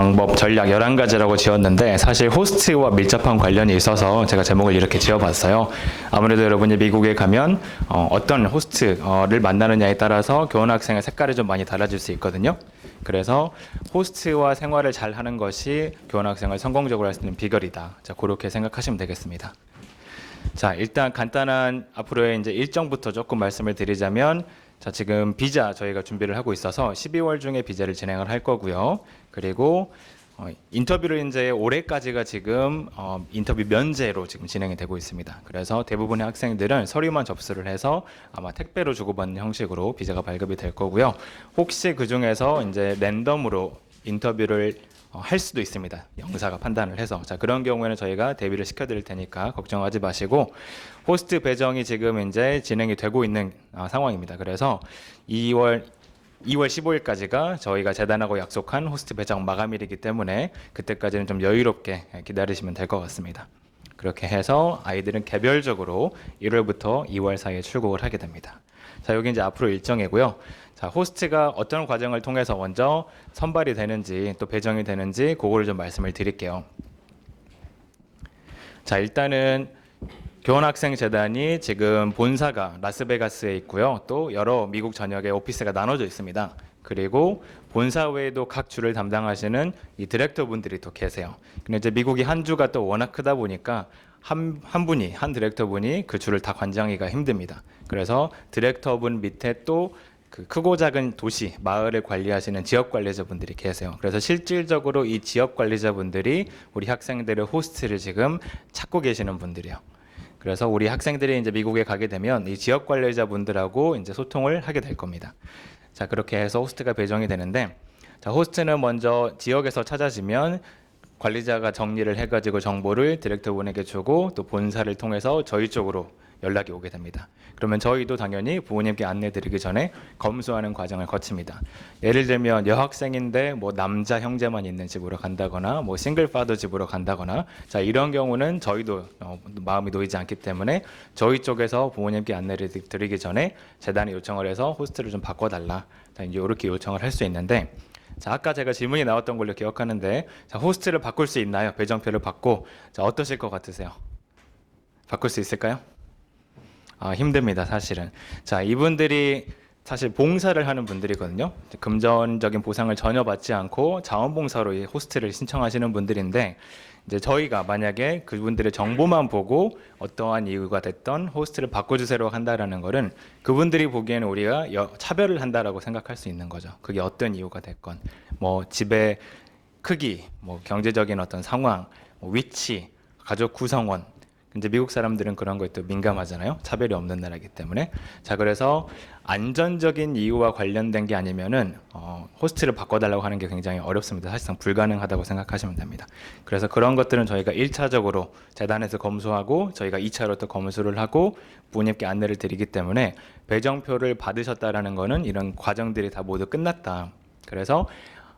방법, 전략 11가지라고 지었는데 사실 호스트와 밀접한 관련이 있어서 제가 제목을 이렇게 지어봤어요. 아무래도 여러분이 미국에 가면 어떤 호스트를 만나느냐에 따라서 교환학생의 색깔이 좀 많이 달라질 수 있거든요. 그래서 호스트와 생활을 잘 하는 것이 교환학생을 성공적으로 할 수 있는 비결이다. 자, 그렇게 생각하시면 되겠습니다. 자, 일단 간단한 앞으로의 이제 일정부터 조금 말씀을 드리자면, 자, 지금 비자 저희가 준비를 하고 있어서 12월 중에 비자를 진행을 할 거고요. 그리고 인터뷰를 이제 올해까지가 지금 인터뷰 면제로 지금 진행이 되고 있습니다. 그래서 대부분의 학생들은 서류만 접수를 해서 아마 택배로 주고받는 형식으로 비자가 발급이 될 거고요. 혹시 그 중에서 이제 랜덤으로 인터뷰를 할 수도 있습니다. 영사가 판단을 해서. 자, 그런 경우에는 저희가 대비를 시켜드릴 테니까 걱정하지 마시고, 호스트 배정이 지금 이제 진행이 되고 있는 상황입니다. 그래서 2월 15일까지가 저희가 재단하고 약속한 호스트 배정 마감일이기 때문에 그때까지는 좀 여유롭게 기다리시면 될 것 같습니다. 그렇게 해서 아이들은 개별적으로 1월부터 2월 사이에 출국을 하게 됩니다. 자, 여기 이제 앞으로 일정이고요. 자, 호스트가 어떤 과정을 통해서 먼저 선발이 되는지 또 배정이 되는지 그거를 좀 말씀을 드릴게요. 자, 일단은 교환학생재단이 지금 본사가 라스베가스에 있고요. 또 여러 미국 전역에 오피스가 나눠져 있습니다. 그리고 본사 외에도 각 주를 담당하시는 이 디렉터 분들이 또 계세요. 근데 이제 미국이 한 주가 또 워낙 크다 보니까 한 디렉터 분이 그 주를 다 관장하기가 힘듭니다. 그래서 디렉터 분 밑에 또 그 크고 작은 도시, 마을을 관리하시는 지역 관리자분들이 계세요. 그래서 실질적으로 이 지역 관리자분들이 우리 학생들의 호스트를 지금 찾고 계시는 분들이에요. 그래서 우리 학생들이 이제 미국에 가게 되면 이 지역 관리자분들하고 이제 소통을 하게 될 겁니다. 자, 그렇게 해서 호스트가 배정이 되는데, 자, 호스트는 먼저 지역에서 찾아지면 관리자가 정리를 해가지고 정보를 디렉터분에게 주고 또 본사를 통해서 저희 쪽으로 연락이 오게 됩니다. 그러면 저희도 당연히 부모님께 안내드리기 전에 검수하는 과정을 거칩니다. 예를 들면 여학생인데 뭐 남자 형제만 있는 집으로 간다거나 뭐 싱글 파더 집으로 간다거나, 자, 이런 경우는 저희도 마음이 놓이지 않기 때문에 저희 쪽에서 부모님께 안내를 드리기 전에 재단에 요청을 해서 호스트를 좀 바꿔달라, 자, 이제 이렇게 요청을 할 수 있는데, 자, 아까 제가 질문이 나왔던 걸로 기억하는데, 자, 호스트를 바꿀 수 있나요? 배정표를 받고. 자, 어떠실 것 같으세요? 바꿀 수 있을까요? 힘듭니다, 사실은. 자, 이분들이 사실 봉사를 하는 분들이거든요. 금전적인 보상을 전혀 받지 않고 자원봉사로 이 호스트를 신청하시는 분들인데, 이제 저희가 만약에 그분들의 정보만 보고 어떠한 이유가 됐던 호스트를 바꿔주세요 한다라는 거는 그분들이 보기에는 우리가 차별을 한다라고 생각할 수 있는 거죠. 그게 어떤 이유가 됐건, 뭐 집의 크기, 뭐 경제적인 어떤 상황, 뭐 위치, 가족 구성원. 이제 미국 사람들은 그런 거에 또 민감하잖아요. 차별이 없는 나라이기 때문에. 자, 그래서 안전적인 이유와 관련된 게 아니면은 호스트를 바꿔달라고 하는 게 굉장히 어렵습니다. 사실상 불가능하다고 생각하시면 됩니다. 그래서 그런 것들은 저희가 1차적으로 재단에서 검수하고 저희가 2차로 또 검수를 하고 부모님께 안내를 드리기 때문에 배정표를 받으셨다라는 거는 이런 과정들이 다 모두 끝났다. 그래서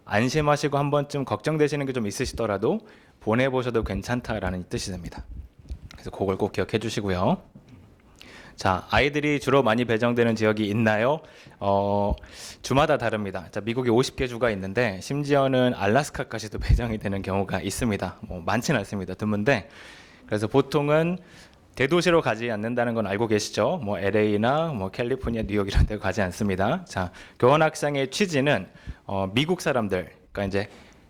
안심하시고 한 번쯤 걱정되시는 게 좀 있으시더라도 보내보셔도 괜찮다라는 뜻이 됩니다. 그래서 그걸 꼭 기억해 주시고요. 자, 아이들이 주로 많이 배정되는 지역이 있나요? 주마다 다릅니다. 자, 미국에 50개 주가 있는데 심지어는 알래스카까지도 배정이 되는 경우가 있습니다. 뭐 많지는 않습니다. 드문데. 그래서 보통은 대도시로 가지 않는다는 건 알고 계시죠? 뭐 LA나 뭐 캘리포니아, 뉴욕 이런 데 가지 않습니다. 자, 교환학생의 취지는 미국 사람들, 그러니까 이제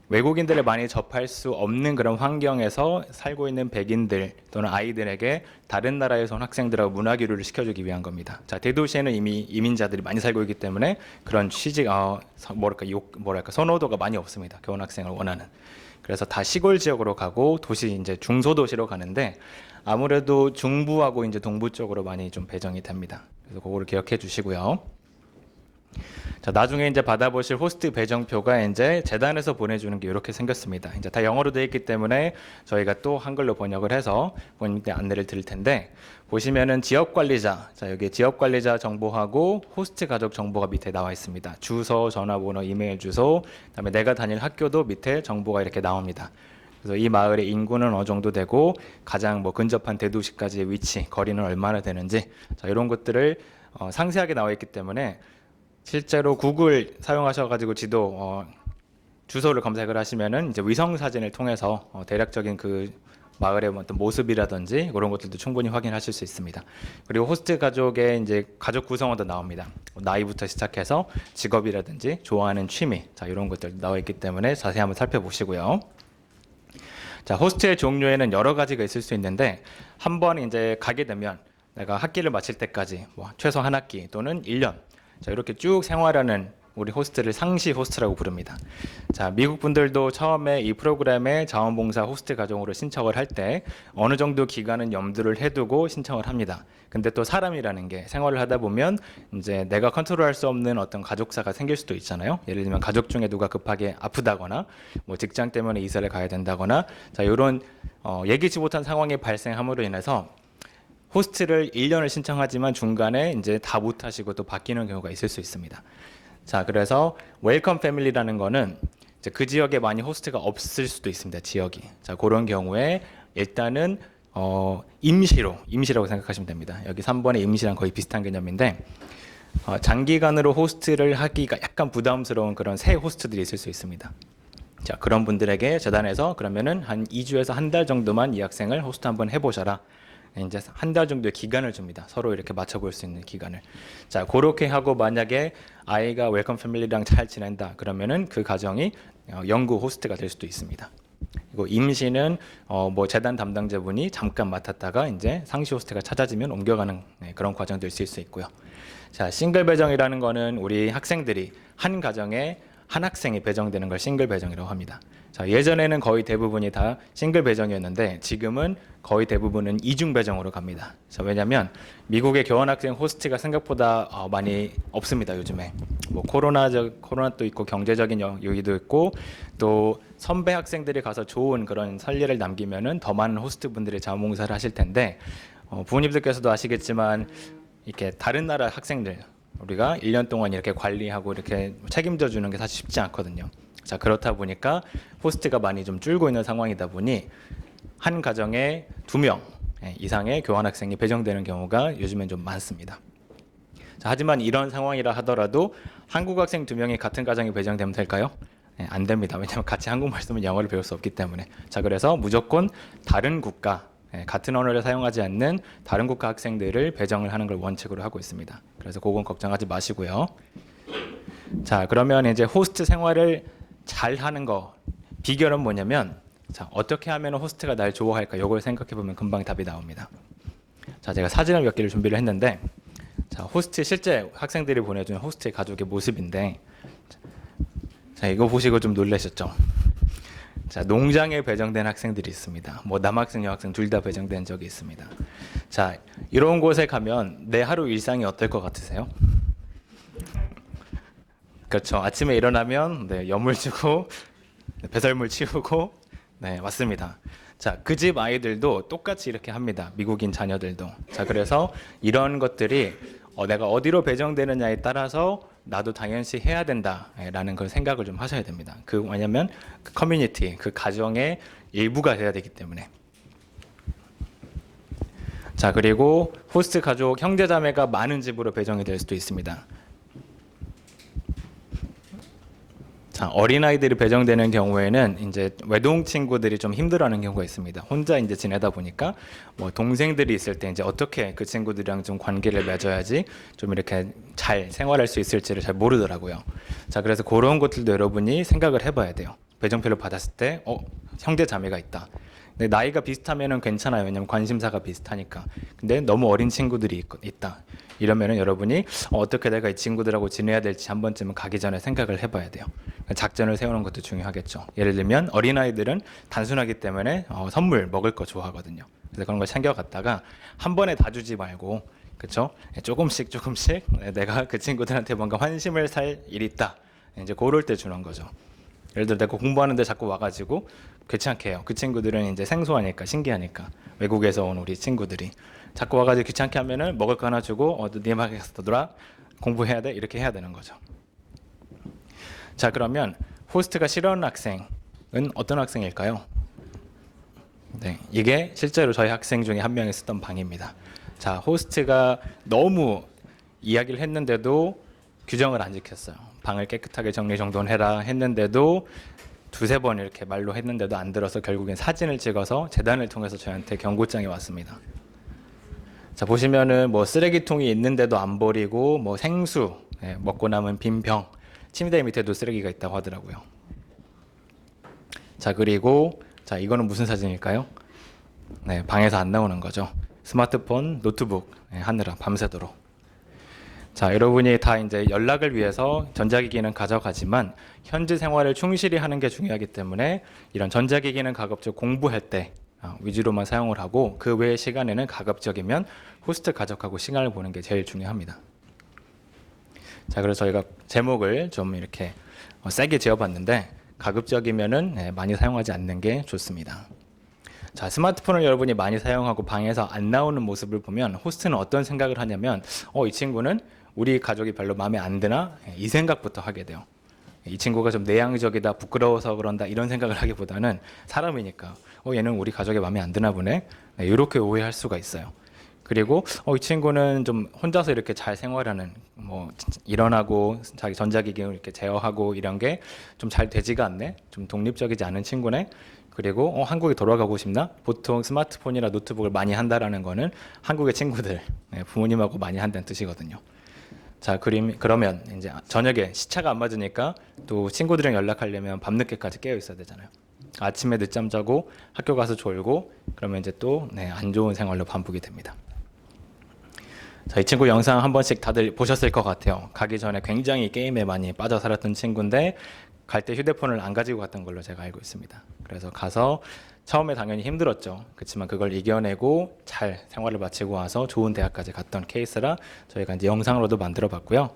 외국인들을 많이 접할 수 없는 그런 환경에서 살고 있는 백인들 또는 아이들에게 다른 나라에서 온 학생들하고 문화 교류를 시켜주기 위한 겁니다. 자, 대도시에는 이미 이민자들이 많이 살고 있기 때문에 그런 취직, 선호도가 많이 없습니다. 교환학생을 원하는. 그래서 다 시골 지역으로 가고 도시 이제 중소도시로 가는데 아무래도 중부하고 이제 동부 쪽으로 많이 좀 배정이 됩니다. 그래서 그거를 기억해 주시고요. 자, 나중에 이제 받아보실 호스트 배정표가 이제 재단에서 보내주는 게 이렇게 생겼습니다. 이제 다 영어로 되어 있기 때문에 저희가 또 한글로 번역을 해서 본인께 안내를 드릴 텐데, 보시면은 지역 관리자, 자, 여기 지역 관리자 정보하고 호스트 가족 정보가 밑에 나와 있습니다. 주소, 전화번호, 이메일 주소, 그다음에 내가 다닐 학교도 밑에 정보가 이렇게 나옵니다. 그래서 이 마을의 인구는 어느 정도 되고 가장 뭐 근접한 대도시까지의 위치, 거리는 얼마나 되는지, 자, 이런 것들을 상세하게 나와 있기 때문에 실제로 구글 사용하셔가지고 지도 주소를 검색을 하시면은 이제 위성 사진을 통해서 대략적인 그 마을의 어떤 모습이라든지 그런 것들도 충분히 확인하실 수 있습니다. 그리고 호스트 가족의 이제 가족 구성원도 나옵니다. 나이부터 시작해서 직업이라든지 좋아하는 취미, 자 이런 것들 나와 있기 때문에 자세히 한번 살펴보시고요. 자, 호스트의 종류에는 여러 가지가 있을 수 있는데 한 번 이제 가게 되면 내가 학기를 마칠 때까지 뭐 최소 한 학기 또는 1년, 자 이렇게 쭉 생활하는 우리 호스트를 상시 호스트라고 부릅니다. 자, 미국 분들도 처음에 이 프로그램에 자원봉사 호스트 가족으로 신청을 할 때 어느 정도 기간은 염두를 해두고 신청을 합니다. 근데 또 사람이라는 게 생활을 하다 보면 이제 내가 컨트롤할 수 없는 어떤 가족사가 생길 수도 있잖아요. 예를 들면 가족 중에 누가 급하게 아프다거나 뭐 직장 때문에 이사를 가야 된다거나 자, 이런 예기치 못한 상황이 발생함으로 인해서 호스트를 1년을 신청하지만 중간에 이제 다 못하시고 또 바뀌는 경우가 있을 수 있습니다. 자, 그래서 웰컴 패밀리라는 거는 이제 그 지역에 많이 호스트가 없을 수도 있습니다. 지역이. 자, 그런 경우에 일단은 임시라고 생각하시면 됩니다. 여기 3번의 임시랑 거의 비슷한 개념인데 장기간으로 호스트를 하기가 약간 부담스러운 그런 새 호스트들이 있을 수 있습니다. 자, 그런 분들에게 재단에서 그러면은 한 2주에서 한 달 정도만 이 학생을 호스트 한번 해보셔라. 이제 한 달 정도의 기간을 줍니다. 서로 이렇게 맞춰볼 수 있는 기간을. 자, 그렇게 하고 만약에 아이가 웰컴 패밀리랑 잘 지낸다 그러면은 그 가정이 영구 호스트가 될 수도 있습니다. 그리고 임시는 뭐 재단 담당자분이 잠깐 맡았다가 이제 상시 호스트가 찾아지면 옮겨가는 그런 과정도 있을 수 있고요. 자, 싱글 배정이라는 거는 우리 학생들이 한 가정에 한 학생이 배정되는 걸 싱글 배정이라고 합니다. 자, 예전에는 거의 대부분이 다 싱글 배정이었는데 지금은 거의 대부분은 이중 배정으로 갑니다. 자, 왜냐하면 미국의 교환학생 호스트가 생각보다 많이 없습니다. 요즘에 뭐 코로나도 있고 경제적인 요인도 있고 또 선배 학생들이 가서 좋은 그런 선례를 남기면은 더 많은 호스트 분들이 자원봉사를 하실 텐데 부모님들께서도 아시겠지만 이렇게 다른 나라 학생들 우리가 1년 동안 이렇게 관리하고 이렇게 책임져 주는 게 사실 쉽지 않거든요. 자, 그렇다 보니까 호스트가 많이 좀 줄고 있는 상황이다 보니 한 가정에 2명 이상의 교환학생이 배정되는 경우가 요즘엔 좀 많습니다. 자, 하지만 이런 상황이라 하더라도 한국 학생 2명이 같은 가정에 배정되면 될까요? 안 됩니다. 왜냐하면 같이 한국말 쓰면 영어를 배울 수 없기 때문에. 자, 그래서 무조건 다른 국가 같은 언어를 사용하지 않는 다른 국가 학생들을 배정을 하는 걸 원칙으로 하고 있습니다. 그래서 그건 걱정하지 마시고요. 자, 그러면 이제 호스트 생활을 잘 하는 거 비결은 뭐냐면 자, 어떻게 하면 호스트가 날 좋아할까? 이걸 생각해 보면 금방 답이 나옵니다. 자, 제가 사진을 몇 개를 준비를 했는데 자, 호스트 실제 학생들이 보내준 호스트의 가족의 모습인데 자, 이거 보시고 좀 놀라셨죠? 자, 농장에 배정된 학생들이 있습니다. 뭐 남학생, 여학생 둘 다 배정된 적이 있습니다. 자, 이런 곳에 가면 내 하루 일상이 어떨 것 같으세요? 그렇죠. 아침에 일어나면 여물 주고 배설물 치우고 맞습니다. 자, 그 집 아이들도 똑같이 이렇게 합니다. 미국인 자녀들도. 자, 그래서 이런 것들이 내가 어디로 배정되느냐에 따라서 나도 당연시 해야 된다라는 걸 생각을 좀 하셔야 됩니다. 왜냐면 그 커뮤니티, 그 가정의 일부가 돼야 되기 때문에. 자, 그리고 호스트 가족 형제자매가 많은 집으로 배정이 될 수도 있습니다. 자, 어린아이들이 배정되는 경우에는 이제 외동 친구들이 좀 힘들어하는 경우가 있습니다. 혼자 이제 지내다 보니까 뭐 동생들이 있을 때 이제 어떻게 그 친구들이랑 좀 관계를 맺어야지 좀 이렇게 잘 생활할 수 있을지를 잘 모르더라고요. 자, 그래서 그런 것들도 여러분이 생각을 해봐야 돼요. 배정표를 받았을 때, 형제 자매가 있다. 근데 나이가 비슷하면은 괜찮아요. 왜냐면 관심사가 비슷하니까. 근데 너무 어린 친구들이 있다. 이러면은 여러분이 어떻게 내가 이 친구들하고 지내야 될지 한 번쯤은 가기 전에 생각을 해봐야 돼요. 작전을 세우는 것도 중요하겠죠. 예를 들면 어린아이들은 단순하기 때문에 선물 먹을 거 좋아하거든요. 그래서 그런 걸 챙겨갔다가 한 번에 다 주지 말고, 그렇죠? 조금씩 내가 그 친구들한테 뭔가 환심을 살 일이 있다. 이제 그럴 때 주는 거죠. 예를 들어 내가 공부하는데 자꾸 와가지고 귀찮게 해요. 그 친구들은 이제 생소하니까 신기하니까 외국에서 온 우리 친구들이 자꾸 와가지고 귀찮게 하면은 먹을 거 하나 주고 네 방에 가서 놀아 공부해야 돼 이렇게 해야 되는 거죠. 자, 그러면 호스트가 싫어하는 학생은 어떤 학생일까요? 네, 이게 실제로 저희 학생 중에 한 명이 쓰던 방입니다. 자, 호스트가 너무 이야기를 했는데도 규정을 안 지켰어요. 방을 깨끗하게 정리정돈해라 했는데도 두세 번 이렇게 말로 했는데도 안 들어서 결국엔 사진을 찍어서 재단을 통해서 저희한테 경고장이 왔습니다. 자, 보시면은 뭐 쓰레기통이 있는데도 안 버리고 뭐 생수, 먹고 남은 빈 병, 침대 밑에도 쓰레기가 있다고 하더라고요. 자, 그리고 자, 이거는 무슨 사진일까요? 네, 방에서 안 나오는 거죠. 스마트폰, 노트북 하느라 밤새도록. 자, 여러분이 다 이제 연락을 위해서 전자기기는 가져가지만 현지 생활을 충실히 하는 게 중요하기 때문에 이런 전자기기는 가급적 공부할 때 위주로만 사용을 하고 그 외의 시간에는 가급적이면 호스트 가족하고 시간을 보는 게 제일 중요합니다. 자, 그래서 저희가 제목을 좀 이렇게 세게 지어봤는데 가급적이면은 많이 사용하지 않는 게 좋습니다. 자, 스마트폰을 여러분이 많이 사용하고 방에서 안 나오는 모습을 보면 호스트는 어떤 생각을 하냐면 이 친구는 우리 가족이 별로 마음에 안 드나? 이 생각부터 하게 돼요. 이 친구가 좀 내향적이다, 부끄러워서 그런다 이런 생각을 하기보다는 사람이니까 얘는 우리 가족의 마음에 안 드나 보네. 이렇게 오해할 수가 있어요. 그리고 이 친구는 좀 혼자서 이렇게 잘 생활하는 뭐 일어나고 자기 전자기기를 이렇게 제어하고 이런 게 좀 잘 되지가 않네. 좀 독립적이지 않은 친구네. 그리고 한국에 돌아가고 싶나? 보통 스마트폰이나 노트북을 많이 한다라는 거는 한국의 친구들, 부모님하고 많이 한다는 뜻이거든요. 자, 그러면 이제 저녁에 시차가 안 맞으니까 또 친구들이랑 연락하려면 밤늦게까지 깨어 있어야 되잖아요. 아침에 늦잠 자고 학교 가서 졸고 그러면 이제 또 안 좋은 생활로 반복이 됩니다. 자, 이 친구 영상 한 번씩 다들 보셨을 것 같아요. 가기 전에 굉장히 게임에 많이 빠져 살았던 친구인데 갈 때 휴대폰을 안 가지고 갔던 걸로 제가 알고 있습니다. 그래서 가서 처음에 당연히 힘들었죠. 그렇지만 그걸 이겨내고 잘 생활을 마치고 와서 좋은 대학까지 갔던 케이스라 저희가 이제 영상으로도 만들어 봤고요.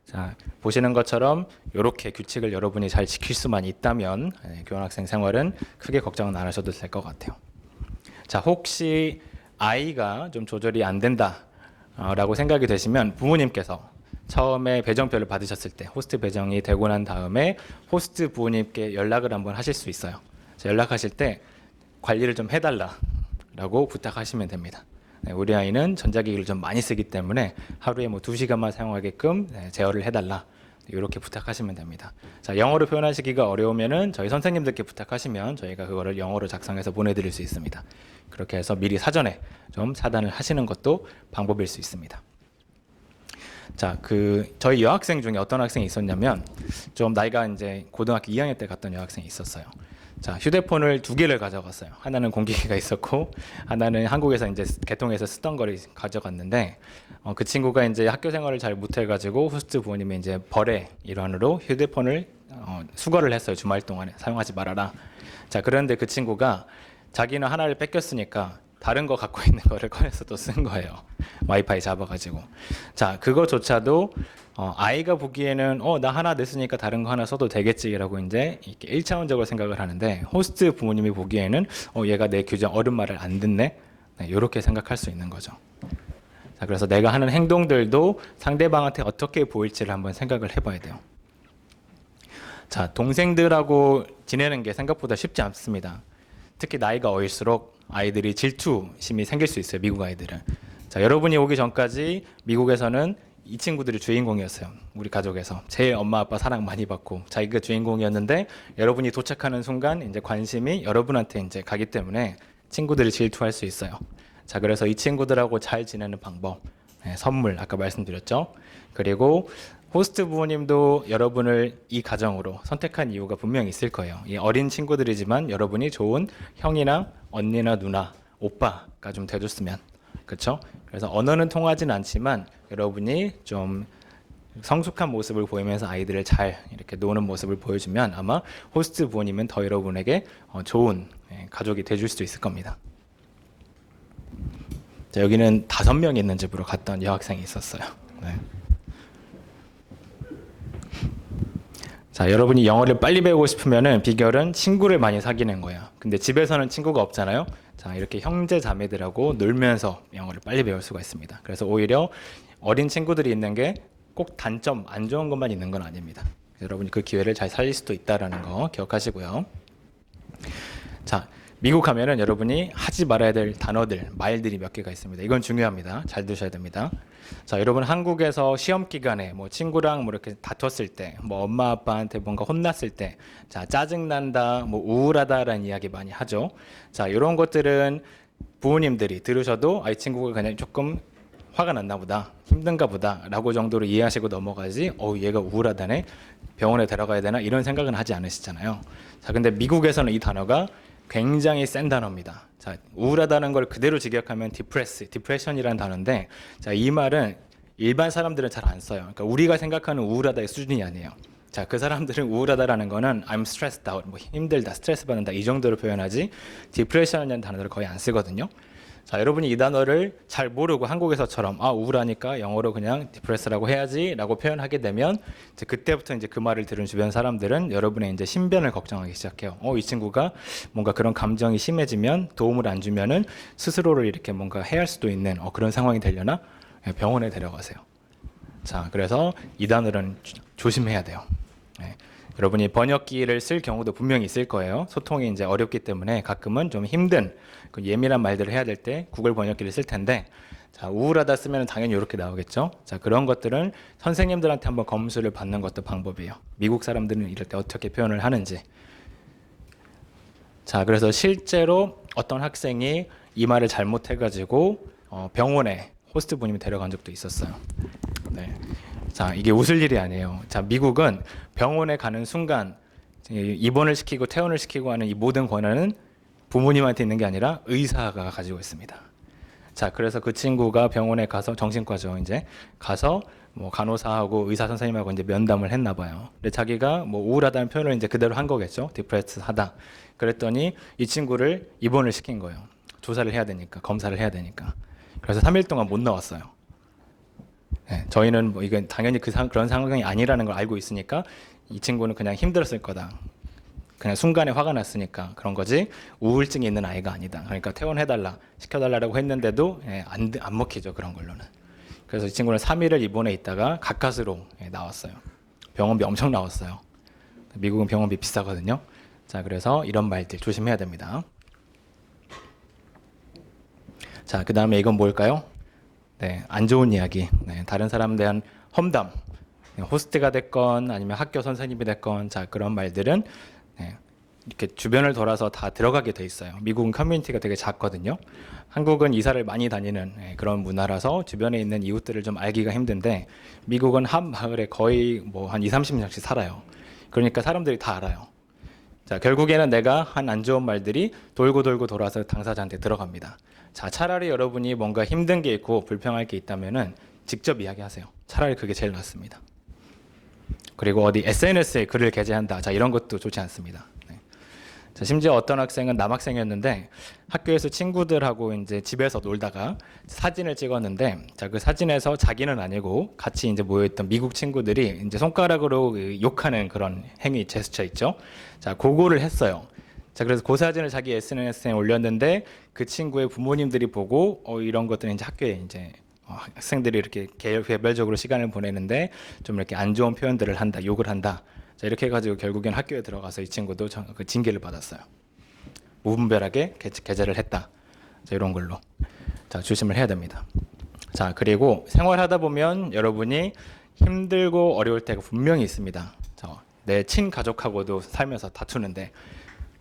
자, 보시는 것처럼 이렇게 규칙을 여러분이 잘 지킬 수만 있다면 교환학생 생활은 크게 걱정은 안 하셔도 될 것 같아요. 자, 혹시 아이가 좀 조절이 안 된다 라고 생각이 되시면 부모님께서 처음에 배정표를 받으셨을 때 호스트 배정이 되고 난 다음에 호스트 부모님께 연락을 한번 하실 수 있어요. 연락하실 때 관리를 좀 해달라고 부탁하시면 됩니다. 우리 아이는 전자기기를 좀 많이 쓰기 때문에 하루에 뭐 2시간만 사용하게끔 제어를 해달라 이렇게 부탁하시면 됩니다. 자, 영어로 표현하시기가 어려우면은 저희 선생님들께 부탁하시면 저희가 그거를 영어로 작성해서 보내드릴 수 있습니다. 그렇게 해서 미리 사전에 좀 차단을 하시는 것도 방법일 수 있습니다. 자, 저희 여학생 중에 어떤 학생이 있었냐면 좀 나이가 이제 고등학교 2학년 때 갔던 여학생이 있었어요. 자, 휴대폰을 2개를 가져갔어요. 하나는 공기기가 있었고 하나는 한국에서 이제 개통해서 쓰던 거를 가져갔는데 그 친구가 이제 학교 생활을 잘 못해가지고 호스트 부모님이 이제 벌의 일환으로 휴대폰을 수거를 했어요. 주말 동안에 사용하지 말아라. 자, 그런데 그 친구가 자기는 하나를 뺏겼으니까 다른 거 갖고 있는 거를 꺼내서 또 쓴 거예요. 와이파이 잡아가지고. 자, 그거조차도 아이가 보기에는 나 하나 냈으니까 다른 거 하나 써도 되겠지라고 이제 이렇게 1차원적으로 생각을 하는데 호스트 부모님이 보기에는 얘가 내 규정 어른 말을 안 듣네. 이렇게 생각할 수 있는 거죠. 자, 그래서 내가 하는 행동들도 상대방한테 어떻게 보일지를 한번 생각을 해봐야 돼요. 자, 동생들하고 지내는 게 생각보다 쉽지 않습니다. 특히 나이가 어릴수록 아이들이 질투심이 생길 수 있어요. 미국 아이들은. 자, 여러분이 오기 전까지 미국에서는 이 친구들이 주인공이었어요. 우리 가족에서 제일 엄마 아빠 사랑 많이 받고 자기가 주인공이었는데 여러분이 도착하는 순간 이제 관심이 여러분한테 이제 가기 때문에 친구들이 질투할 수 있어요. 자, 그래서 이 친구들하고 잘 지내는 방법, 선물 아까 말씀드렸죠. 그리고 호스트 부모님도 여러분을 이 가정으로 선택한 이유가 분명히 있을 거예요. 이 어린 친구들이지만 여러분이 좋은 형이나 언니나 누나, 오빠가 좀 돼줬으면, 그렇죠? 그래서 언어는 통하진 않지만 여러분이 좀 성숙한 모습을 보이면서 아이들을 잘 이렇게 노는 모습을 보여주면 아마 호스트 부모님은 더 여러분에게 좋은 가족이 돼줄 수도 있을 겁니다. 자, 여기는 5명 있는 집으로 갔던 여학생이 있었어요. 네. 자, 여러분이 영어를 빨리 배우고 싶으면은 비결은 친구를 많이 사귀는 거예요. 근데 집에서는 친구가 없잖아요. 자, 이렇게 형제 자매들하고 놀면서 영어를 빨리 배울 수가 있습니다. 그래서 오히려 어린 친구들이 있는 게 꼭 단점, 안 좋은 것만 있는 건 아닙니다. 여러분이 그 기회를 잘 살릴 수도 있다라는 거 기억하시고요. 자, 미국 하면은 여러분이 하지 말아야 될 단어들, 말들이 몇 개가 있습니다. 이건 중요합니다. 잘 두셔야 됩니다. 자, 여러분 한국에서 시험 기간에 뭐 친구랑 뭐 이렇게 다퉜을 때, 뭐 엄마 아빠한테 뭔가 혼났을 때, 자, 짜증난다, 뭐 우울하다라는 이야기 많이 하죠. 자, 이런 것들은 부모님들이 들으셔도 이 친구가 그냥 조금 화가 났나 보다, 힘든가 보다 라고 정도로 이해하시고 넘어가지, 얘가 우울하다네, 병원에 데려가야 되나, 이런 생각은 하지 않으시잖아요. 자, 근데 미국에서는 이 단어가 굉장히 센 단어입니다. 자, 우울하다는 걸 그대로 직역하면 디프레션이라는 단어인데, 자, 이 말은 일반 사람들은 잘 안 써요. 그러니까 우리가 생각하는 우울하다의 수준이 아니에요. 자, 그 사람들은 우울하다라는 거는 I'm stressed out, 뭐 힘들다, 스트레스 받는다 이 정도로 표현하지, 디프레션이라는 단어를 거의 안 쓰거든요. 자, 여러분이 이 단어를 잘 모르고 한국에서처럼 우울하니까 영어로 그냥 디프레스라고 해야지라고 표현하게 되면 이제 그때부터 이제 그 말을 들은 주변 사람들은 여러분의 이제 신변을 걱정하기 시작해요. 이 친구가 뭔가 그런 감정이 심해지면 도움을 안 주면은 스스로를 이렇게 뭔가 해할 수도 있는 그런 상황이 되려나 병원에 데려가세요. 자, 그래서 이 단어는 조심해야 돼요. 네. 여러분이 번역기를 쓸 경우도 분명히 있을 거예요. 소통이 이제 어렵기 때문에 가끔은 좀 힘든 예민한 말들을 해야 될 때 구글 번역기를 쓸 텐데, 자, 우울하다 쓰면 당연히 이렇게 나오겠죠. 자, 그런 것들은 선생님들한테 한번 검수를 받는 것도 방법이에요. 미국 사람들은 이럴 때 어떻게 표현을 하는지. 자, 그래서 실제로 어떤 학생이 이 말을 잘못해가지고 병원에 호스트 부님이 데려간 적도 있었어요. 네. 자, 이게 웃을 일이 아니에요. 자, 미국은 병원에 가는 순간 입원을 시키고 퇴원을 시키고 하는 이 모든 권한은 부모님한테 있는 게 아니라 의사가 가지고 있습니다. 자, 그래서 그 친구가 병원에 가서, 정신과죠, 이제 가서 뭐 간호사하고 의사 선생님하고 이제 면담을 했나 봐요. 근데 자기가 뭐 우울하다는 표현을 이제 그대로 한 거겠죠. 디프레스하다. 그랬더니 이 친구를 입원을 시킨 거예요. 조사를 해야 되니까, 검사를 해야 되니까. 그래서 3일 동안 못 나왔어요. 네, 저희는 뭐 이건 당연히 그런 상황이 아니라는 걸 알고 있으니까 이 친구는 그냥 힘들었을 거다. 그냥 순간에 화가 났으니까 그런 거지 우울증이 있는 아이가 아니다. 그러니까 퇴원해달라, 시켜달라고 했는데도 안 먹히죠, 그런 걸로는. 그래서 이 친구는 3일을 입원해 있다가 가까스로 나왔어요. 병원비 엄청 나왔어요. 미국은 병원비 비싸거든요. 자, 그래서 이런 말들 조심해야 됩니다. 자, 그 다음에 이건 뭘까요? 네, 안 좋은 이야기. 네, 다른 사람에 대한 험담. 호스트가 됐건 아니면 학교 선생님이 됐건, 자, 그런 말들은 이렇게 주변을 돌아서 다 들어가게 돼 있어요. 미국은 커뮤니티가 되게 작거든요. 한국은 이사를 많이 다니는 그런 문화라서 주변에 있는 이웃들을 좀 알기가 힘든데, 미국은 한 마을에 거의 뭐 한 20-30명씩 살아요. 그러니까 사람들이 다 알아요. 자, 결국에는 내가 한 안 좋은 말들이 돌고 돌고 돌아서 당사자한테 들어갑니다. 자, 차라리 여러분이 뭔가 힘든 게 있고 불평할 게 있다면은 직접 이야기하세요. 차라리 그게 제일 낫습니다. 그리고 어디 SNS에 글을 게재한다, 자, 이런 것도 좋지 않습니다. 네. 자, 심지어 어떤 학생은 남학생이었는데 학교에서 친구들하고 이제 집에서 놀다가 사진을 찍었는데, 자, 그 사진에서 자기는 아니고 같이 이제 모여있던 미국 친구들이 이제 손가락으로 욕하는 그런 행위, 제스처 있죠. 자, 그거를 했어요. 자, 그래서 그 사진을 자기 SNS에 올렸는데 그 친구의 부모님들이 보고 이런 것들은 이제 학교에 이제 학생들이 이렇게 개별적으로 시간을 보내는데 좀 이렇게 안 좋은 표현들을 한다, 욕을 한다. 자, 이렇게 해가지고 결국엔 학교에 들어가서 이 친구도 그 징계를 받았어요. 무분별하게 게재를 했다. 자, 이런 걸로. 자, 조심을 해야 됩니다. 자, 그리고 생활하다 보면 여러분이 힘들고 어려울 때가 분명히 있습니다. 자, 내 친가족하고도 살면서 다투는데,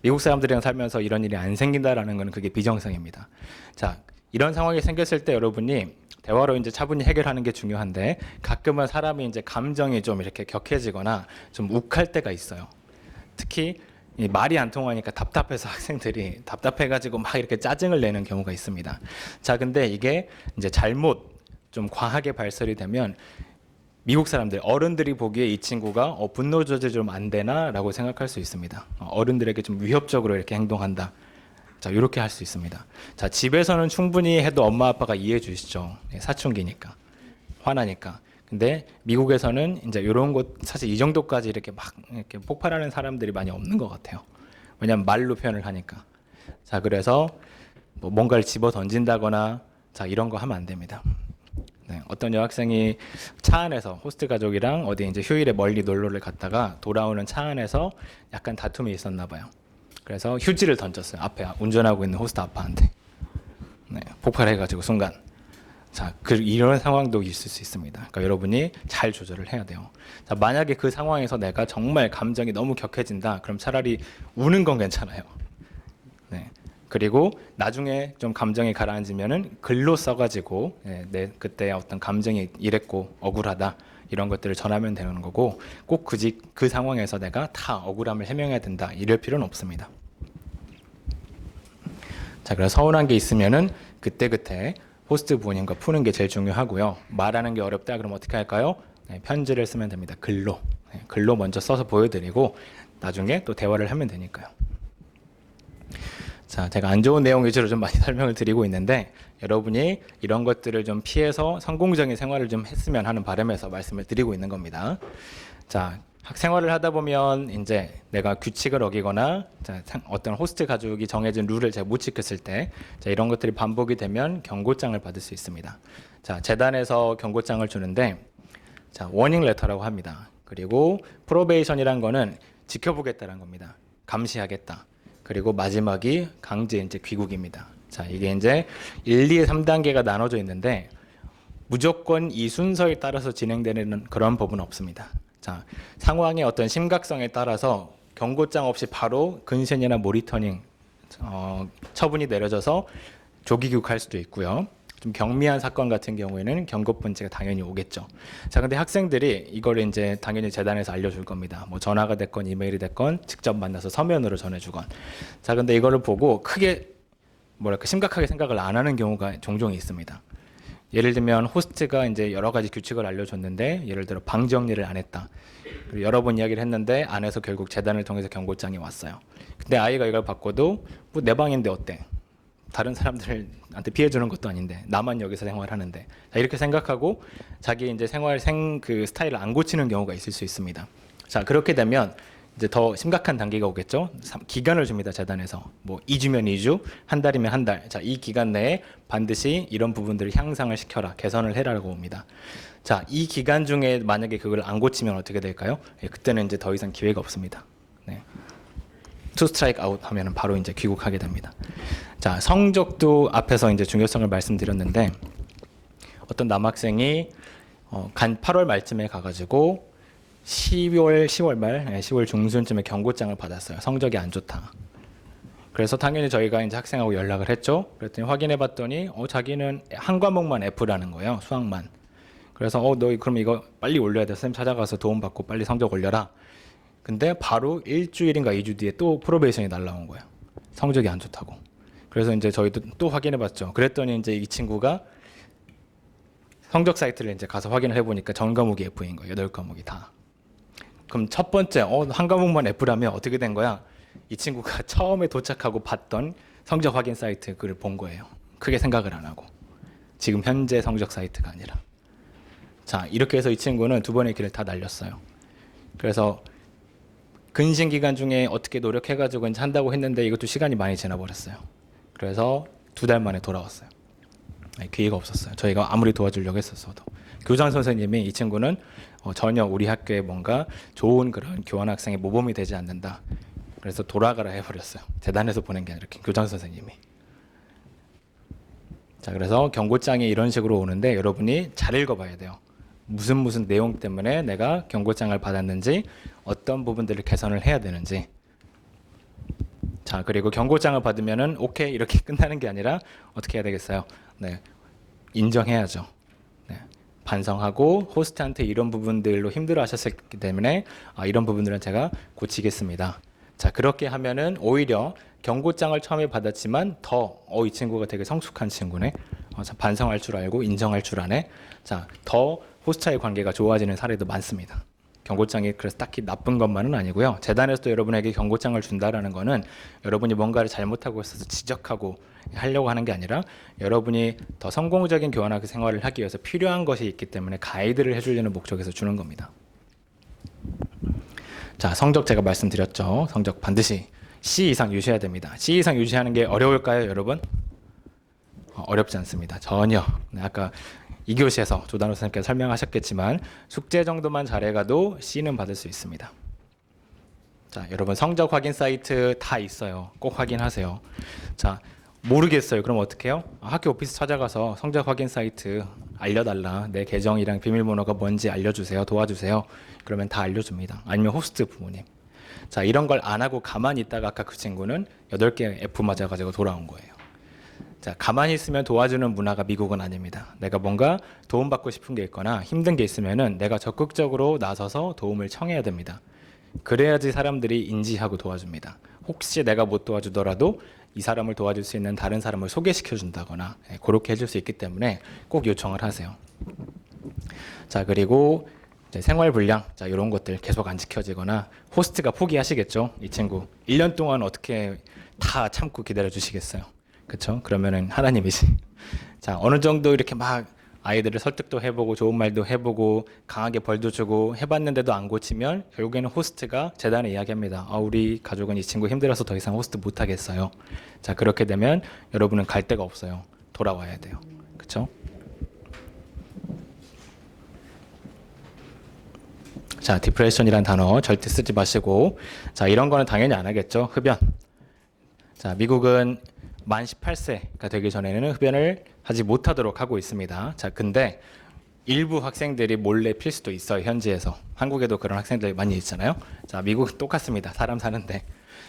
미국 사람들이랑 살면서 이런 일이 안 생긴다라는 것은 그게 비정상입니다. 자, 이런 상황이 생겼을 때 여러분이 대화로 이제 차분히 해결하는 게 중요한데, 가끔은 사람이 이제 감정이 좀 이렇게 격해지거나 좀 욱할 때가 있어요. 특히 이 말이 안 통하니까 답답해서 학생들이 답답해가지고 막 이렇게 짜증을 내는 경우가 있습니다. 자, 근데 이게 이제 잘못 좀 과하게 발설이 되면 미국 사람들, 어른들이 보기에 이 친구가 분노 조절 좀 안 되나라고 생각할 수 있습니다. 어른들에게 좀 위협적으로 이렇게 행동한다. 자, 이렇게 할 수 있습니다. 자, 집에서는 충분히 해도 엄마 아빠가 이해해 주시죠. 사춘기니까, 화나니까. 근데 미국에서는 이제 이런 것, 사실 이 정도까지 이렇게 막 이렇게 폭발하는 사람들이 많이 없는 것 같아요. 왜냐하면 말로 표현을 하니까. 자, 그래서 뭐 뭔가를 집어 던진다거나, 자, 이런 거 하면 안 됩니다. 네, 어떤 여학생이 차 안에서 호스트 가족이랑 어디 이제 휴일에 멀리 놀러를 갔다가 돌아오는 차 안에서 약간 다툼이 있었나 봐요. 그래서 휴지를 던졌어요. 앞에 운전하고 있는 호스트 아빠한테. 네, 폭발해가지고 순간. 자, 이런 상황도 있을 수 있습니다. 그러니까 여러분이 잘 조절을 해야 돼요. 자, 만약에 그 상황에서 내가 정말 감정이 너무 격해진다, 그럼 차라리 우는 건 괜찮아요. 네. 그리고 나중에 좀 감정이 가라앉으면은 글로 써가지고 내 그때 어떤 감정이 이랬고 억울하다 이런 것들을 전하면 되는 거고 꼭 굳이 그 상황에서 내가 다 억울함을 해명해야 된다 이럴 필요는 없습니다. 자, 그래서 서운한 게 있으면은 그때 호스트 부모님과 푸는 게 제일 중요하고요. 말하는 게 어렵다 그럼 어떻게 할까요? 네, 편지를 쓰면 됩니다. 글로. 네, 글로 먼저 써서 보여드리고 나중에 또 대화를 하면 되니까요. 자, 제가 안 좋은 내용 위주로 좀 많이 설명을 드리고 있는데 여러분이 이런 것들을 좀 피해서 성공적인 생활을 좀 했으면 하는 바람에서 말씀을 드리고 있는 겁니다. 자, 생활을 하다 보면 이제 내가 규칙을 어기거나 어떤 호스트 가족이 정해진 룰을 잘 못 지켰을 때 이런 것들이 반복이 되면 경고장을 받을 수 있습니다. 자, 재단에서 경고장을 주는데 자, 워닝 레터라고 합니다. 그리고 프로베이션이란 거는 지켜보겠다는 겁니다. 감시하겠다. 그리고 마지막이 강제 이제 귀국입니다. 자, 이게 이제 1, 2, 3단계가 나눠져 있는데 무조건 이 순서에 따라서 진행되는 그런 법은 없습니다. 자, 상황의 어떤 심각성에 따라서 경고장 없이 바로 근신이나 모니터링 처분이 내려져서 조기 귀국할 수도 있고요. 좀 경미한 사건 같은 경우에는 경고편지가 당연히 오겠죠. 자, 근데 학생들이 이걸 이제 당연히 재단에서 알려줄 겁니다. 뭐 전화가 됐건 이메일이 됐건 직접 만나서 서면으로 전해주건. 자, 근데 이거를 보고 크게 심각하게 생각을 안 하는 경우가 종종 있습니다. 예를 들면 호스트가 이제 여러 가지 규칙을 알려줬는데 예를 들어 방 정리를 안 했다. 그리고 여러 번 이야기를 했는데 안 해서 결국 재단을 통해서 경고장이 왔어요. 근데 아이가 이걸 받고도 뭐 내 방인데 어때? 다른 사람들한테 피해 주는 것도 아닌데 나만 여기서 생활하는데 자, 이렇게 생각하고 자기 이제 생활 그 스타일을 안 고치는 경우가 있을 수 있습니다. 자, 그렇게 되면 이제 더 심각한 단계가 오겠죠. 기간을 줍니다. 재단에서 뭐 2주면 2주, 한 달이면 한 달. 자, 이 기간 내에 반드시 이런 부분들을 향상을 시켜라, 개선을 해라라고 봅니다. 자, 이 기간 중에 만약에 그걸 안 고치면 어떻게 될까요? 그때는 이제 더 이상 기회가 없습니다. 네. 투 스트라이크 아웃 하면은 바로 이제 귀국하게 됩니다. 자, 성적도 앞에서 이제 중요성을 말씀드렸는데 어떤 남학생이 8월 말쯤에 가가지고 10월 중순쯤에 경고장을 받았어요. 성적이 안 좋다. 그래서 당연히 저희가 이제 학생하고 연락을 했죠. 그랬더니 확인해 봤더니 자기는 한 과목만 F라는 거예요. 수학만. 그래서 너 그럼 이거 빨리 올려야 돼. 선생님 찾아가서 도움 받고 빨리 성적 올려라. 근데 바로 일주일인가 2주 뒤에 또 프로베이션이 날라온 거예요. 성적이 안 좋다고. 그래서 이제 저희도 또 확인해 봤죠. 그랬더니 이제 이 친구가 성적 사이트를 이제 가서 확인을 해 보니까 전 과목이 F인 거예요. 8과목이 다. 그럼 첫 번째 한 과목만 F라면 어떻게 된 거야? 이 친구가 처음에 도착하고 봤던 성적 확인 사이트 그걸 본 거예요. 크게 생각을 안 하고. 지금 현재 성적 사이트가 아니라. 자, 이렇게 해서 이 친구는 두 번의 길을 다 날렸어요. 그래서 근신 기간 중에 어떻게 노력해가지고 이제 한다고 했는데 이것도 시간이 많이 지나버렸어요. 그래서 2달 만에 돌아왔어요. 기회가 없었어요. 저희가 아무리 도와주려고 했었어도. 교장 선생님이 이 친구는 전혀 우리 학교에 뭔가 좋은 그런 교환 학생의 모범이 되지 않는다. 그래서 돌아가라 해버렸어요. 재단에서 보낸 게 아니라 교장 선생님이. 자, 그래서 경고장이 이런 식으로 오는데 여러분이 잘 읽어봐야 돼요. 무슨 내용 때문에 내가 경고장을 받았는지 어떤 부분들을 개선을 해야 되는지. 자, 그리고 경고장을 받으면은 오케이 이렇게 끝나는 게 아니라 어떻게 해야 되겠어요? 네, 인정해야죠. 네, 반성하고 호스트한테 이런 부분들로 힘들어하셨기 때문에 이런 부분들은 제가 고치겠습니다. 자, 그렇게 하면은 오히려 경고장을 처음에 받았지만 더 이 친구가 되게 성숙한 친구네. 반성할 줄 알고 인정할 줄 아네. 자, 더 호스트와의 관계가 좋아지는 사례도 많습니다. 경고장이 그래서 딱히 나쁜 것만은 아니고요. 재단에서도 여러분에게 경고장을 준다라는 거는 여러분이 뭔가를 잘못하고 있어서 지적하고 하려고 하는 게 아니라 여러분이 더 성공적인 교환학교 생활을 하기 위해서 필요한 것이 있기 때문에 가이드를 해주려는 목적에서 주는 겁니다. 자, 성적 제가 말씀드렸죠. 성적 반드시 C 이상 유지해야 됩니다. C 이상 유지하는 게 어려울까요, 여러분? 어렵지 않습니다. 전혀. 네, 아까 2교시에서 조단호 선생님께서 설명하셨겠지만 숙제 정도만 잘해가도 C는 받을 수 있습니다. 자, 여러분 성적 확인 사이트 다 있어요. 꼭 확인하세요. 자, 모르겠어요. 그럼 어떻게 해요? 학교 오피스 찾아가서 성적 확인 사이트 알려달라. 내 계정이랑 비밀번호가 뭔지 알려주세요. 도와주세요. 그러면 다 알려줍니다. 아니면 호스트 부모님. 자, 이런 걸 안 하고 가만히 있다가 아까 그 친구는 8개 F 맞아가지고 돌아온 거예요. 자, 가만히 있으면 도와주는 문화가 미국은 아닙니다. 내가 뭔가 도움받고 싶은 게 있거나 힘든 게 있으면은 내가 적극적으로 나서서 도움을 청해야 됩니다. 그래야지 사람들이 인지하고 도와줍니다. 혹시 내가 못 도와주더라도 이 사람을 도와줄 수 있는 다른 사람을 소개시켜 준다거나 그렇게 해줄 수 있기 때문에 꼭 요청을 하세요. 자, 그리고 이제 생활 불량, 자, 이런 것들 계속 안 지켜지거나 호스트가 포기하시겠죠. 이 친구 1년 동안 어떻게 다 참고 기다려 주시겠어요. 그렇죠? 그러면은 하나님이지. 자, 어느 정도 이렇게 막 아이들을 설득도 해보고 좋은 말도 해보고 강하게 벌도 주고 해봤는데도 안 고치면 결국에는 호스트가 재단에 이야기합니다. 우리 가족은 이 친구 힘들어서 더 이상 호스트 못 하겠어요. 자, 그렇게 되면 여러분은 갈 데가 없어요. 돌아와야 돼요. 그렇죠? 자, 디프레션이란 단어 절대 쓰지 마시고, 자, 이런 거는 당연히 안 하겠죠. 흡연. 자, 미국은 만 18세가 되기 전에는 흡연을 하지 못하도록 하고 있습니다. 자, 근데 일부 학생들이 몰래 필 수도 있어요. 현지에서. 한국에도 그런 학생들 많이 있잖아요. 자, 미국은 똑같습니다. 사람 사는데.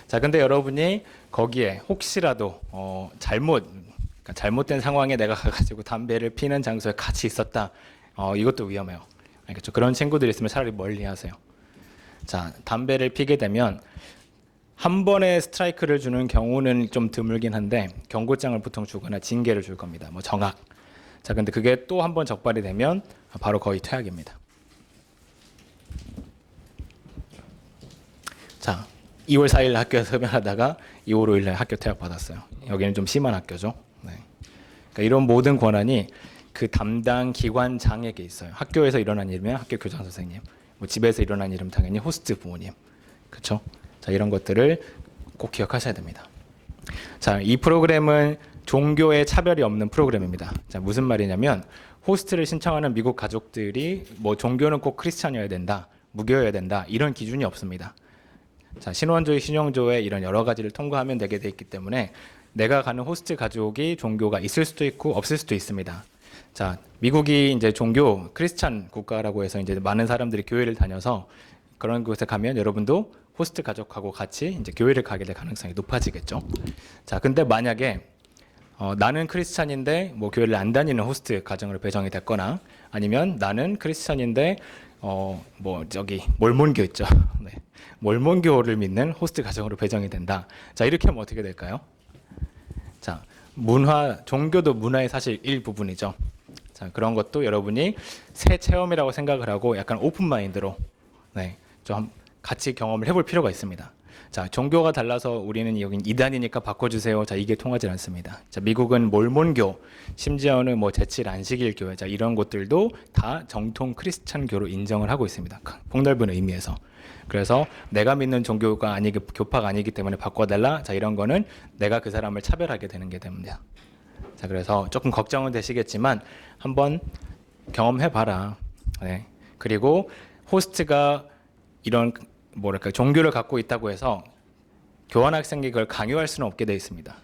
자, 근데 여러분이 거기에 혹시라도 그러니까 잘못된 상황에 내가 가가지고 담배를 피는 장소에 같이 있었다. 이것도 위험해요. 알겠죠? 그런 친구들이 있으면 차라리 멀리 하세요. 자, 담배를 피게 되면 한 번에 스트라이크를 주는 경우는 좀 드물긴 한데 경고장을 보통 주거나 징계를 줄 겁니다. 뭐 정학. 자, 근데 그게 또 한 번 적발이 되면 바로 거의 퇴학입니다. 자, 2월 4일 학교에서 흡연하다가 2월 5일 날 학교 퇴학 받았어요. 여기는 좀 심한 학교죠. 네. 그러니까 이런 모든 권한이 그 담당 기관장에게 있어요. 학교에서 일어난 일이면 학교 교장 선생님, 뭐 집에서 일어난 일이면 당연히 호스트 부모님, 그렇죠? 자, 이런 것들을 꼭 기억하셔야 됩니다. 자, 이 프로그램은 종교의 차별이 없는 프로그램입니다. 자, 무슨 말이냐면 호스트를 신청하는 미국 가족들이 뭐 종교는 꼭 크리스찬이어야 된다, 무교여야 된다 이런 기준이 없습니다. 자, 신원조회, 신용조회 이런 여러 가지를 통과하면 되게 돼 있기 때문에 내가 가는 호스트 가족이 종교가 있을 수도 있고 없을 수도 있습니다. 자, 미국이 이제 종교 크리스찬 국가라고 해서 이제 많은 사람들이 교회를 다녀서 그런 곳에 가면 여러분도 호스트 가족하고 같이 이제 교회를 가게 될 가능성이 높아지겠죠. 자, 근데 만약에 나는 크리스찬인데 뭐 교회를 안 다니는 호스트 가정으로 배정이 됐거나 아니면 나는 크리스찬인데 뭐 저기 몰몬교 있죠. 네. 몰몬교를 믿는 호스트 가정으로 배정이 된다. 자, 이렇게 하면 어떻게 될까요? 자, 종교도 문화의 사실 일부분이죠. 자, 그런 것도 여러분이 새 체험이라고 생각을 하고 약간 오픈 마인드로 좀 같이 경험을 해볼 필요가 있습니다. 자, 종교가 달라서 우리는 여긴 이단이니까 바꿔주세요. 자, 이게 통하지 않습니다. 자, 미국은 몰몬교, 심지어는 뭐 제칠 안식일 교회, 자, 이런 곳들도 다 정통 크리스찬교로 인정을 하고 있습니다. 폭넓은 의미에서. 그래서 내가 믿는 종교가 교파가 아니기 때문에 바꿔달라. 자, 이런 거는 내가 그 사람을 차별하게 되는 게 됩니다. 자, 그래서 조금 걱정은 되시겠지만 한번 경험해봐라. 네. 그리고 호스트가 이런 종교를 갖고 있다고 해서 교환학생이 그걸 강요할 수는 없게 되어 있습니다.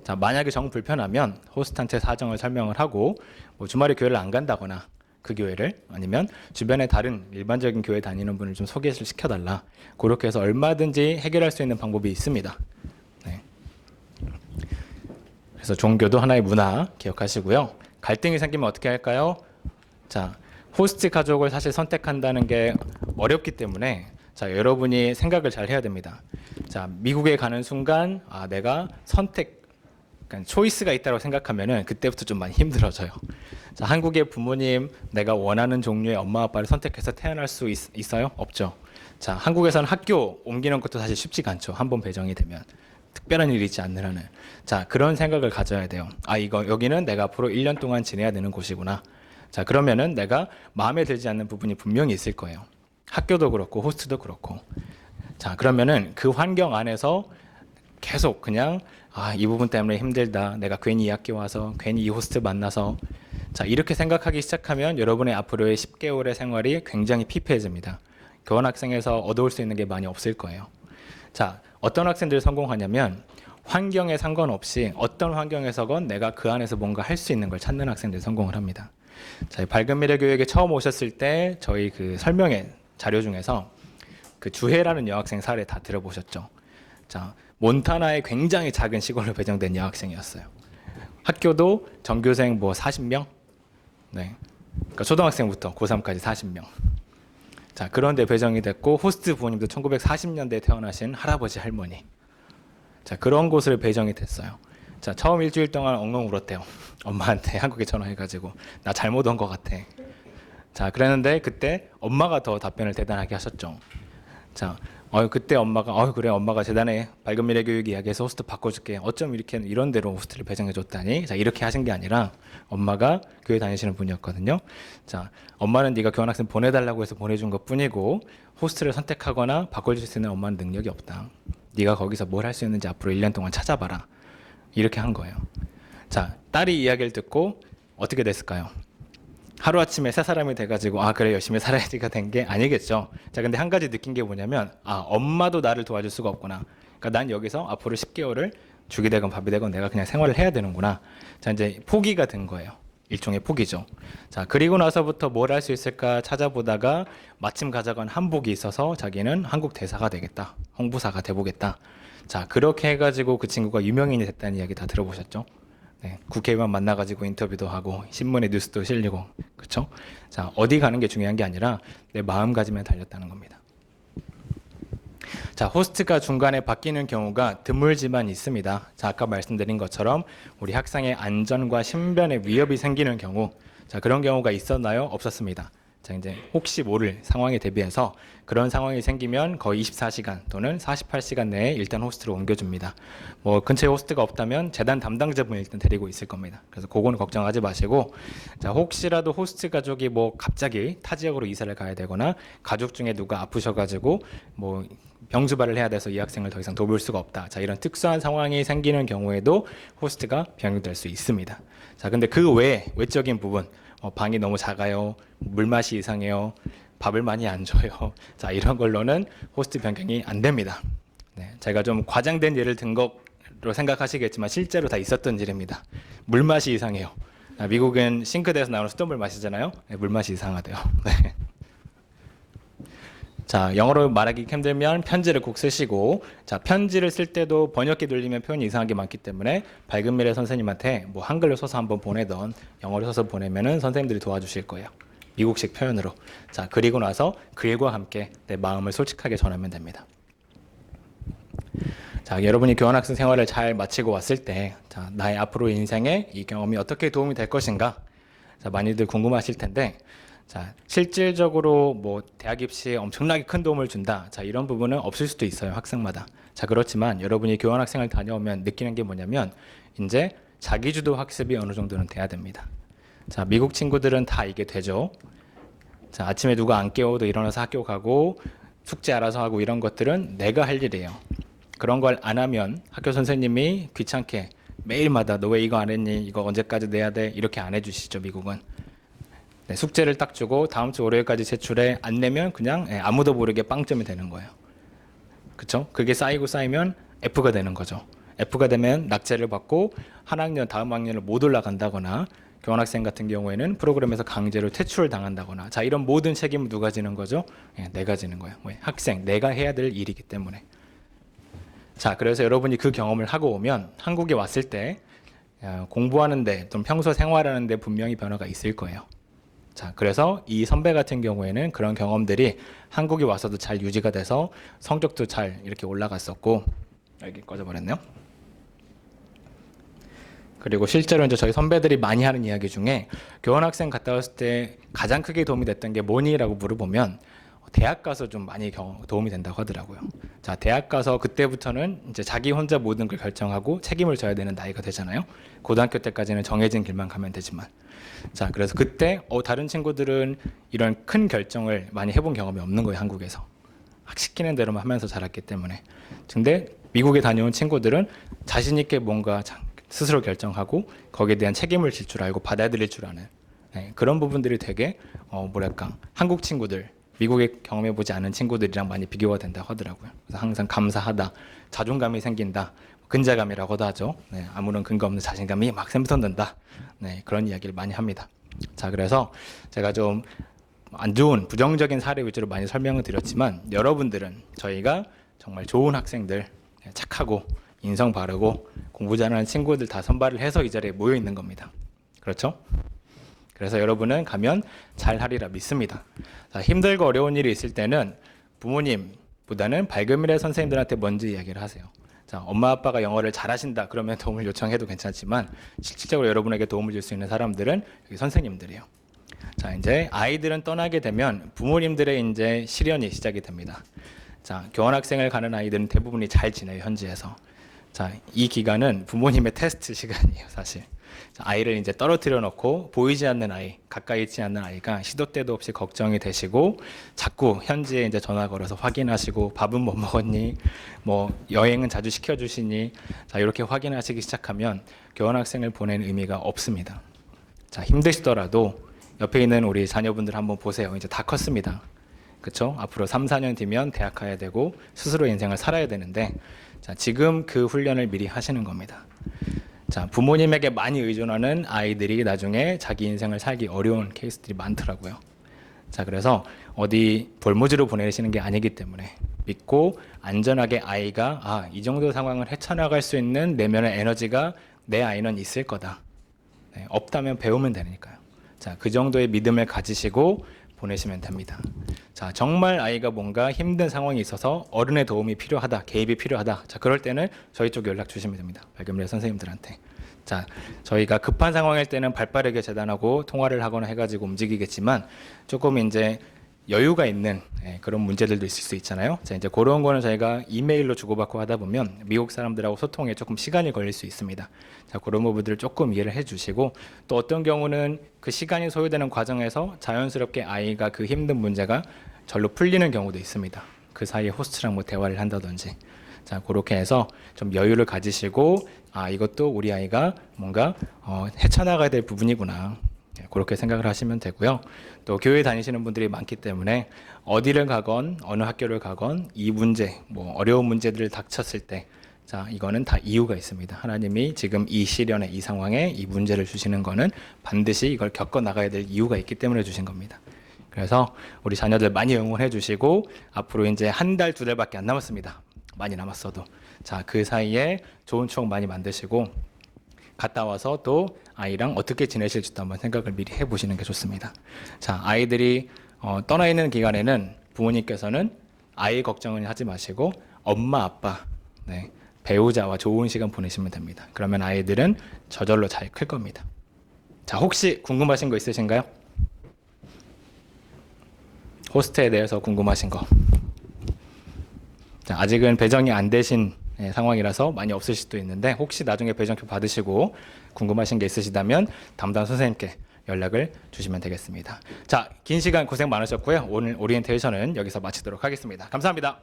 자, 만약에 정 불편하면 호스트한테 사정을 설명을 하고 뭐 주말에 교회를 안 간다거나 그 교회를 아니면 주변에 다른 일반적인 교회 다니는 분을 좀 소개를 시켜달라. 그렇게 해서 얼마든지 해결할 수 있는 방법이 있습니다. 네. 그래서 종교도 하나의 문화 기억하시고요. 갈등이 생기면 어떻게 할까요? 자, 호스트 가족을 사실 선택한다는 게 어렵기 때문에 자, 여러분이 생각을 잘 해야 됩니다. 자, 미국에 가는 순간 내가 그러니까 초이스가 있다고 생각하면은 그때부터 좀 많이 힘들어져요. 자, 한국의 부모님 내가 원하는 종류의 엄마 아빠를 선택해서 태어날 수 있어요? 없죠. 자, 한국에서는 학교 옮기는 것도 사실 쉽지가 않죠. 한번 배정이 되면 특별한 일이 있지 않는 한은. 자, 그런 생각을 가져야 돼요. 여기는 내가 앞으로 1년 동안 지내야 되는 곳이구나. 자, 그러면은 내가 마음에 들지 않는 부분이 분명히 있을 거예요. 학교도 그렇고 호스트도 그렇고. 자, 그러면은 그 환경 안에서 계속 그냥 이 부분 때문에 힘들다. 내가 괜히 이 학교 와서 괜히 이 호스트 만나서 자, 이렇게 생각하기 시작하면 여러분의 앞으로의 10개월의 생활이 굉장히 피폐해집니다. 교환학생에서 얻어올 수 있는 게 많이 없을 거예요. 자, 어떤 학생들이 성공하냐면 환경에 상관없이 어떤 환경에서건 내가 그 안에서 뭔가 할 수 있는 걸 찾는 학생들이 성공을 합니다. 자, 밝은 미래 교육에 처음 오셨을 때 저희 그 설명회 자료 중에서 그 주혜라는 여학생 사례 다 들어보셨죠? 자, 몬타나의 굉장히 작은 시골로 배정된 여학생이었어요. 학교도 전교생 뭐 40명? 네. 그러니까 초등학생부터 고3까지 40명. 자, 그런데 배정이 됐고 호스트 부모님도 1940년대에 태어나신 할아버지 할머니. 자, 그런 곳을 배정이 됐어요. 자, 처음 일주일 동안 엉엉 울었대요. 엄마한테 한국에 전화해가지고 나 잘못 온 것 같아. 자, 그랬는데 그때 엄마가 더 답변을 대단하게 하셨죠. 자, 그때 엄마가 그래 엄마가 대단해. 밝은 미래 교육 이야기해서 호스트 바꿔줄게. 어쩜 이렇게 이런 데로 호스트를 배정해줬다니. 자, 이렇게 하신 게 아니라 엄마가 교회 다니시는 분이었거든요. 자, 엄마는 네가 교환학생 보내달라고 해서 보내준 것뿐이고 호스트를 선택하거나 바꿔줄 수 있는 엄마는 능력이 없다. 네가 거기서 뭘 할 수 있는지 앞으로 1년 동안 찾아봐라. 이렇게 한 거예요. 자, 딸이 이야기를 듣고 어떻게 됐을까요? 하루아침에 새 사람이 돼가지고 그래 열심히 살아야지가 된 게 아니겠죠. 자, 근데 한 가지 느낀 게 뭐냐면 엄마도 나를 도와줄 수가 없구나. 그러니까 난 여기서 앞으로 10개월을 죽이 되건 밥이 되건 내가 그냥 생활을 해야 되는구나. 자, 이제 포기가 된 거예요. 일종의 포기죠. 자, 그리고 나서부터 뭘 할 수 있을까 찾아보다가 마침 가져간 한복이 있어서 자기는 한국 대사가 되겠다. 홍보사가 돼보겠다. 자, 그렇게 해가지고 그 친구가 유명인이 됐다는 이야기 다 들어보셨죠? 네, 국회의원 만나가지고 인터뷰도 하고 신문에 뉴스도 실리고, 그렇죠? 자, 어디 가는 게 중요한 게 아니라 내 마음가짐에 달렸다는 겁니다. 자, 호스트가 중간에 바뀌는 경우가 드물지만 있습니다. 자, 아까 말씀드린 것처럼 우리 학생의 안전과 신변에 위협이 생기는 경우, 자, 그런 경우가 있었나요? 없었습니다. 자, 이제 혹시 모를 상황에 대비해서 그런 상황이 생기면 거의 24시간 또는 48시간 내에 일단 호스트로 옮겨줍니다. 뭐 근처에 호스트가 없다면 재단 담당자분이 일단 데리고 있을 겁니다. 그래서 그거는 걱정하지 마시고, 자, 혹시라도 호스트 가족이 뭐 갑자기 타 지역으로 이사를 가야 되거나 가족 중에 누가 아프셔가지고 뭐 병수발을 해야 돼서 이 학생을 더 이상 돌볼 수가 없다. 자, 이런 특수한 상황이 생기는 경우에도 호스트가 변경될 수 있습니다. 자, 근데 그 외에 외적인 부분, 방이 너무 작아요, 물맛이 이상해요, 밥을 많이 안 줘요. 자, 이런 걸로는 호스트 변경이 안 됩니다. 네, 제가 좀 과장된 예를 든 것으로 생각하시겠지만 실제로 다 있었던 일입니다. 물맛이 이상해요. 미국은 싱크대에서 나오는 수돗물 마시잖아요. 네, 물맛이 이상하대요. 네. 자, 영어로 말하기 힘들면 편지를 꼭 쓰시고, 자, 편지를 쓸 때도 번역기 돌리면 표현이 이상한 게 많기 때문에 밝은 미래 선생님한테 뭐 한글로 써서 한번 보내던 영어로 써서 보내면은 선생님들이 도와주실 거예요. 미국식 표현으로. 자, 그리고 나서 글과 함께 내 마음을 솔직하게 전하면 됩니다. 자, 여러분이 교환학생 생활을 잘 마치고 왔을 때, 자, 나의 앞으로 인생에 이 경험이 어떻게 도움이 될 것인가? 자, 많이들 궁금하실 텐데, 자, 실질적으로 뭐 대학 입시에 엄청나게 큰 도움을 준다. 자, 이런 부분은 없을 수도 있어요, 학생마다. 자, 그렇지만 여러분이 교환학생을 다녀오면 느끼는 게 뭐냐면 이제 자기주도 학습이 어느 정도는 돼야 됩니다. 자, 미국 친구들은 다 이게 되죠. 자, 아침에 누가 안 깨워도 일어나서 학교 가고 숙제 알아서 하고 이런 것들은 내가 할 일이에요. 그런 걸 안 하면 학교 선생님이 귀찮게 매일마다 너 왜 이거 안 했니? 이거 언제까지 내야 돼? 이렇게 안 해주시죠, 미국은. 네, 숙제를 딱 주고 다음 주 월요일까지 제출해. 안 내면 그냥 아무도 모르게 빵점이 되는 거예요. 그렇죠? 그게 쌓이고 쌓이면 F가 되는 거죠. F가 되면 낙제를 받고 한 학년 다음 학년을 못 올라간다거나 교환학생 같은 경우에는 프로그램에서 강제로 퇴출을 당한다거나, 자, 이런 모든 책임은 누가 지는 거죠? 내가 지는 거예요. 왜? 학생, 내가 해야 될 일이기 때문에. 자, 그래서 여러분이 그 경험을 하고 오면 한국에 왔을 때 공부하는데 좀 평소 생활하는데 분명히 변화가 있을 거예요. 자, 그래서 이 선배 같은 경우에는 그런 경험들이 한국에 와서도 잘 유지가 돼서 성적도 잘 이렇게 올라갔었고, 여기 꺼져버렸네요. 그리고 실제로 이제 저희 선배들이 많이 하는 이야기 중에 교환학생 갔다 왔을 때 가장 크게 도움이 됐던 게 뭐니라고 물어보면 대학 가서 좀 많이 도움이 된다고 하더라고요. 자, 대학 가서 그때부터는 이제 자기 혼자 모든 걸 결정하고 책임을 져야 되는 나이가 되잖아요. 고등학교 때까지는 정해진 길만 가면 되지만. 자, 그래서 그때 다른 친구들은 이런 큰 결정을 많이 해본 경험이 없는 거예요, 한국에서. 시키는 대로만 하면서 자랐기 때문에. 근데 미국에 다녀온 친구들은 자신 있게 뭔가 스스로 결정하고 거기에 대한 책임을 질 줄 알고 받아들일 줄 아는, 그런 부분들이 되게 뭐랄까 한국 친구들 미국에 경험해보지 않은 친구들이랑 많이 비교가 된다고 하더라고요. 그래서 항상 감사하다, 자존감이 생긴다, 근자감이라고도 하죠. 네, 아무런 근거 없는 자신감이 막 샘솟는다. 네, 그런 이야기를 많이 합니다. 자, 그래서 제가 좀 안 좋은 부정적인 사례 위주로 많이 설명을 드렸지만 여러분들은 저희가 정말 좋은 학생들, 착하고 인성 바르고 공부 잘하는 친구들 다 선발을 해서 이 자리에 모여 있는 겁니다. 그렇죠? 그래서 여러분은 가면 잘하리라 믿습니다. 자, 힘들고 어려운 일이 있을 때는 부모님보다는 밝은 미래 선생님들한테 먼저 이야기를 하세요. 자, 엄마 아빠가 영어를 잘하신다 그러면 도움을 요청해도 괜찮지만 실질적으로 여러분에게 도움을 줄 수 있는 사람들은 여기 선생님들이에요. 자, 이제 아이들은 떠나게 되면 부모님들의 이제 시련이 시작이 됩니다. 자, 교환학생을 가는 아이들은 대부분이 잘 지내요, 현지에서. 자, 이 기간은 부모님의 테스트 시간이에요, 사실. 자, 아이를 이제 떨어뜨려 놓고 보이지 않는 아이, 가까이 있지 않는 아이가 시도 때도 없이 걱정이 되시고 자꾸 현지에 이제 전화 걸어서 확인하시고 밥은 뭐 먹었니? 뭐 여행은 자주 시켜주시니? 자, 이렇게 확인하시기 시작하면 교환학생을 보낸 의미가 없습니다. 자, 힘드시더라도 옆에 있는 우리 자녀분들 한번 보세요. 이제 다 컸습니다. 그렇죠? 앞으로 3, 4년 뒤면 대학 가야 되고 스스로 인생을 살아야 되는데 자, 지금 그 훈련을 미리 하시는 겁니다. 자, 부모님에게 많이 의존하는 아이들이 나중에 자기 인생을 살기 어려운 케이스들이 많더라고요. 자, 그래서 어디 볼모지로 보내시는 게 아니기 때문에 믿고 안전하게 아이가 이 정도 상황을 헤쳐나갈 수 있는 내면의 에너지가 내 아이는 있을 거다. 네, 없다면 배우면 되니까요. 자, 그 정도의 믿음을 가지시고 보내시면 됩니다. 자, 정말 아이가 뭔가 힘든 상황이 있어서 어른의 도움이 필요하다, 개입이 필요하다. 자, 그럴 때는 저희 쪽 연락 주시면 됩니다. 밝은 미래 선생님들한테. 자, 저희가 급한 상황일 때는 발빠르게 재단하고 통화를 하거나 해가지고 움직이겠지만 조금 이제 여유가 있는 그런 문제들도 있을 수 있잖아요. 자, 이제 그런 거는 저희가 이메일로 주고받고 하다 보면 미국 사람들하고 소통에 조금 시간이 걸릴 수 있습니다. 자, 그런 부분들을 조금 이해를 해주시고 또 어떤 경우는 그 시간이 소요되는 과정에서 자연스럽게 아이가 그 힘든 문제가 절로 풀리는 경우도 있습니다. 그 사이에 호스트랑 뭐 대화를 한다든지. 자, 그렇게 해서 좀 여유를 가지시고 이것도 우리 아이가 뭔가 헤쳐나가야 될 부분이구나. 그렇게 생각을 하시면 되고요. 또 교회 다니시는 분들이 많기 때문에 어디를 가건 어느 학교를 가건 이 문제, 뭐 어려운 문제들을 닥쳤을 때 자, 이거는 다 이유가 있습니다. 하나님이 지금 이 시련에 이 상황에 이 문제를 주시는 거는 반드시 이걸 겪어 나가야 될 이유가 있기 때문에 주신 겁니다. 그래서 우리 자녀들 많이 응원해 주시고 앞으로 이제 한 달, 두 달밖에 안 남았습니다. 많이 남았어도. 자, 그 사이에 좋은 추억 많이 만드시고 갔다 와서 또 아이랑 어떻게 지내실지도 한번 생각을 미리 해보시는 게 좋습니다. 자, 아이들이 떠나 있는 기간에는 부모님께서는 아이 걱정은 하지 마시고 엄마, 아빠, 배우자와 좋은 시간 보내시면 됩니다. 그러면 아이들은 저절로 잘 클 겁니다. 자, 혹시 궁금하신 거 있으신가요? 호스트에 대해서 궁금하신 거. 자, 아직은 배정이 안 되신 상황이라서 많이 없으실 수도 있는데 혹시 나중에 배정표 받으시고 궁금하신 게 있으시다면 담당 선생님께 연락을 주시면 되겠습니다. 자, 긴 시간 고생 많으셨고요. 오늘 오리엔테이션은 여기서 마치도록 하겠습니다. 감사합니다.